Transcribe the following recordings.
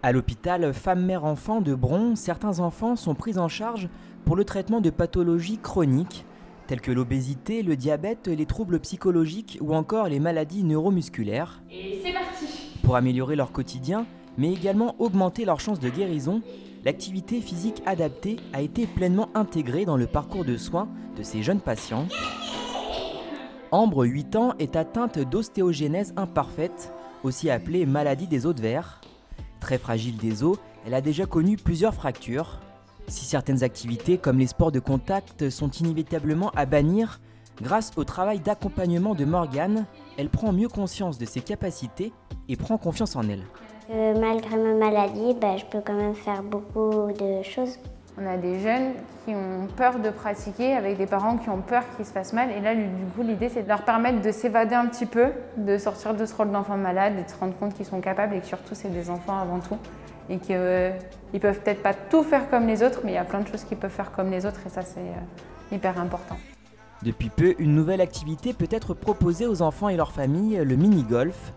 À l'hôpital Femme-Mère-Enfant de Bron, certains enfants sont pris en charge pour le traitement de pathologies chroniques telles que l'obésité, le diabète, les troubles psychologiques ou encore les maladies neuromusculaires. Et c'est parti! Pour améliorer leur quotidien, mais également augmenter leurs chances de guérison, l'activité physique adaptée a été pleinement intégrée dans le parcours de soins de ces jeunes patients. Ambre, 8 ans, est atteinte d'ostéogenèse imparfaite, aussi appelée maladie des os de verre. Très fragile des os, elle a déjà connu plusieurs fractures. Si certaines activités comme les sports de contact sont inévitablement à bannir, grâce au travail d'accompagnement de Morgane, elle prend mieux conscience de ses capacités et prend confiance en elle. Malgré ma maladie, je peux quand même faire beaucoup de choses. On a des jeunes qui ont peur de pratiquer avec des parents qui ont peur qu'ils se fassent mal. Et là, du coup, l'idée, c'est de leur permettre de s'évader un petit peu, de sortir de ce rôle d'enfant malade et de se rendre compte qu'ils sont capables et que surtout, c'est des enfants avant tout. Et qu'ils ne peuvent peut-être pas tout faire comme les autres, mais il y a plein de choses qu'ils peuvent faire comme les autres et ça, c'est hyper important. Depuis peu, une nouvelle activité peut être proposée aux enfants et leurs familles, le mini-golf.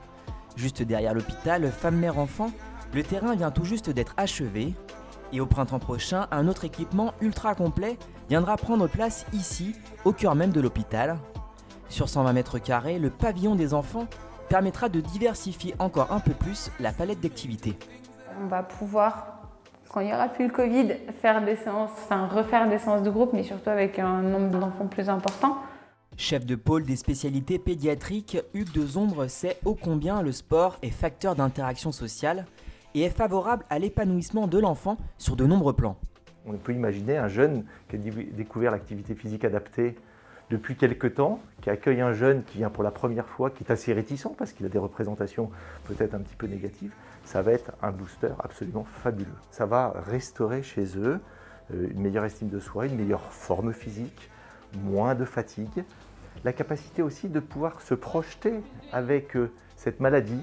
Juste derrière l'hôpital Femme-Mère-Enfant, le terrain vient tout juste d'être achevé. Et au printemps prochain, un autre équipement ultra complet viendra prendre place ici, au cœur même de l'hôpital. Sur 120 mètres carrés, le pavillon des enfants permettra de diversifier encore un peu plus la palette d'activités. On va pouvoir, quand il n'y aura plus le Covid, faire des séances, refaire des séances de groupe, mais surtout avec un nombre d'enfants plus important. Chef de pôle des spécialités pédiatriques, Hugues de Zombre sait ô combien le sport est facteur d'interaction sociale et est favorable à l'épanouissement de l'enfant sur de nombreux plans. On peut imaginer un jeune qui a découvert l'activité physique adaptée depuis quelque temps, qui accueille un jeune qui vient pour la première fois, qui est assez réticent parce qu'il a des représentations peut-être un petit peu négatives. Ça va être un booster absolument fabuleux. Ça va restaurer chez eux une meilleure estime de soi, une meilleure forme physique, moins de fatigue, la capacité aussi de pouvoir se projeter avec cette maladie.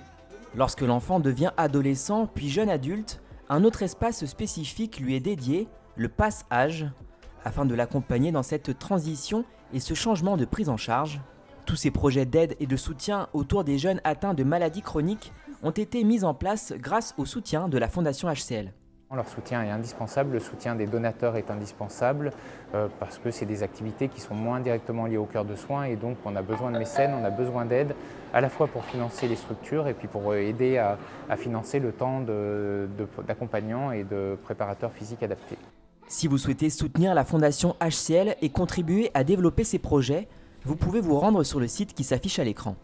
Lorsque l'enfant devient adolescent puis jeune adulte, un autre espace spécifique lui est dédié, le Pass-Âge, afin de l'accompagner dans cette transition et ce changement de prise en charge. Tous ces projets d'aide et de soutien autour des jeunes atteints de maladies chroniques ont été mis en place grâce au soutien de la Fondation HCL. Leur soutien est indispensable, le soutien des donateurs est indispensable parce que c'est des activités qui sont moins directement liées au cœur de soins et donc on a besoin de mécènes, on a besoin d'aide à la fois pour financer les structures et puis pour aider à financer le temps d'accompagnants et de préparateurs physiques adaptés. Si vous souhaitez soutenir la Fondation HCL et contribuer à développer ces projets, vous pouvez vous rendre sur le site qui s'affiche à l'écran.